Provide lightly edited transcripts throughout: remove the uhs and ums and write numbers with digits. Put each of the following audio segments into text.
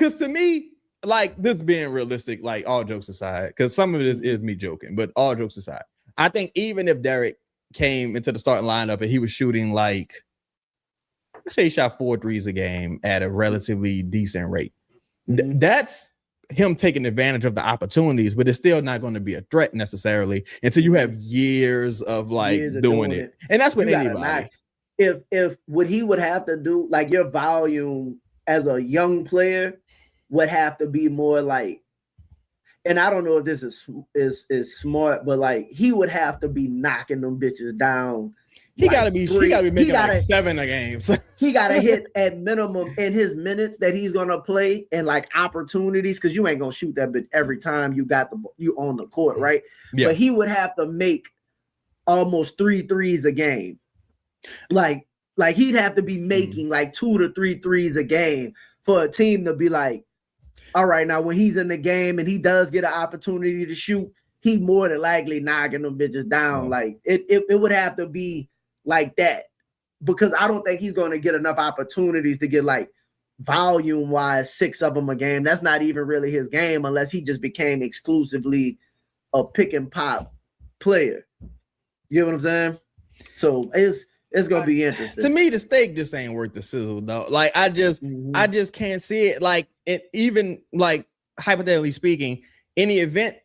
because to me, like this being realistic, like all jokes aside, because some of it is me joking, but all jokes aside, I think even if Derik came into the starting lineup and he was shooting like, let's say he shot 4 threes a game at a relatively decent rate, that's him taking advantage of the opportunities, but it's still not going to be a threat necessarily until you have years of like doing it. And that's what anybody. If what he would have to do, like your volume as a young player would have to be more like, and I don't know if this is smart, but like he would have to be knocking them bitches down. He like gotta be making like 7 a game. He gotta hit at minimum in his minutes that he's gonna play and like opportunities, because you ain't gonna shoot that bit every time you on the court, right? Yeah. But he would have to make almost 3 threes a game. Like he'd have to be making like 2 to 3 threes a game for a team to be like, all right, now when he's in the game and he does get an opportunity to shoot, he more than likely knocking them bitches down. Like it would have to be like that, because I don't think he's going to get enough opportunities to get like volume wise 6 of them a game. That's not even really his game unless he just became exclusively a pick and pop player. You know what I'm saying? So it's gonna be interesting. To me, the steak just ain't worth the sizzle, though. Like I just can't see it. Like it, even like hypothetically speaking, in the event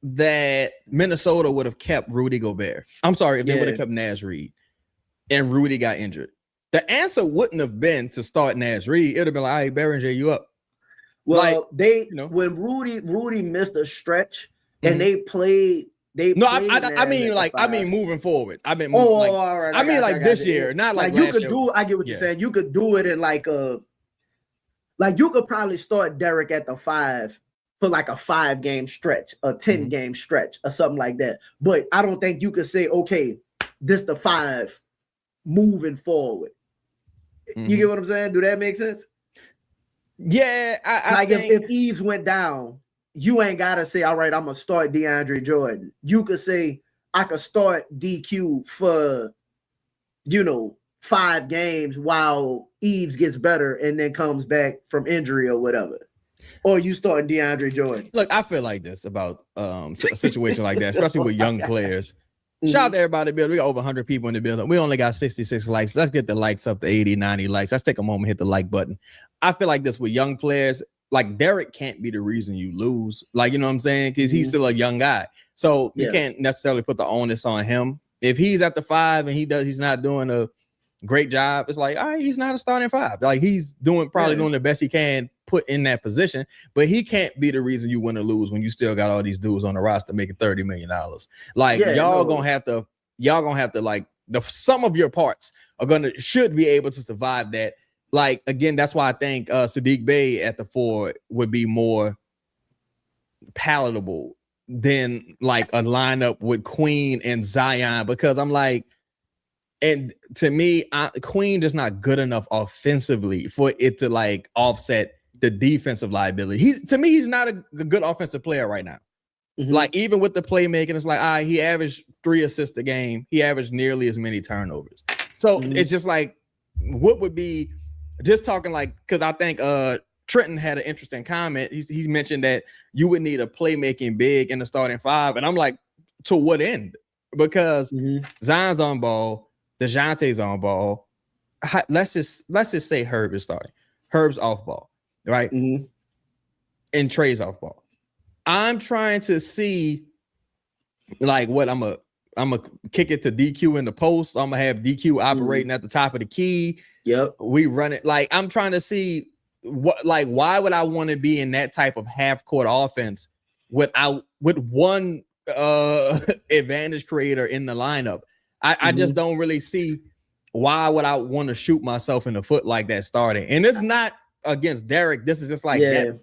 that Minnesota would have kept Rudy Gobert, I'm sorry, if they would have kept Naz Reid and Rudy got injured, the answer wouldn't have been to start Naz Reid. It'd have been like, all right, Behringer, you up. Well, like, when Rudy missed a stretch and they played. I mean moving forward. I mean, all right. I mean, like this year, not like you could do. I get what you're saying. You could do it in like you could probably start Derik at the 5 for like a 5-game stretch, a 10-game stretch, or something like that. But I don't think you could say, okay, this the 5 moving forward. You get what I'm saying? Do that make sense? Yeah, I think if Yves went down, you ain't gotta say, all right, I'm gonna start DeAndre Jordan. You could say, I could start DQ for, 5 games while Yves gets better and then comes back from injury or whatever. Or you starting DeAndre Jordan. Look, I feel like this about a situation like that, especially with young players. Shout out to everybody in the building. We got over 100 people in the building. We only got 66 likes. Let's get the likes up to 80, 90 likes. Let's take a moment, hit the like button. I feel like this with young players. Like Derik can't be the reason you lose. Like, you know what I'm saying? Because he's still a young guy. So you can't necessarily put the onus on him. If he's at the 5 and he's not doing a great job, it's like, all right, he's not a starting 5. Like he's probably doing the best he can put in that position, but he can't be the reason you win or lose when you still got all these dudes on the roster making $30 million. Like y'all gonna have to like the sum of your parts should be able to survive that. Like, again, that's why I think Saddiq Bey at the 4 would be more palatable than like a lineup with Queen and Zion, because I'm like, and to me, Queen is not good enough offensively for it to like offset the defensive liability. He's not a good offensive player right now. Like even with the playmaking, it's like, he averaged 3 assists a game. He averaged nearly as many turnovers. So it's just like, what would be, just talking like, because I think Trenton had an interesting comment. He mentioned that you would need a playmaking big in the starting 5. And I'm like, to what end? Because Zion's on ball, DeJounte's on ball. Let's just say Herb is starting. Herb's off ball, right? And Trey's off ball. I'm trying to see like what I'm gonna kick it to DQ in the post. I'm gonna have DQ operating at the top of the key. Yep. We run it. Like I'm trying to see why would I want to be in that type of half court offense with one advantage creator in the lineup? I just don't really see why would I want to shoot myself in the foot like that starting. And it's not against Derik. This is just like that playoff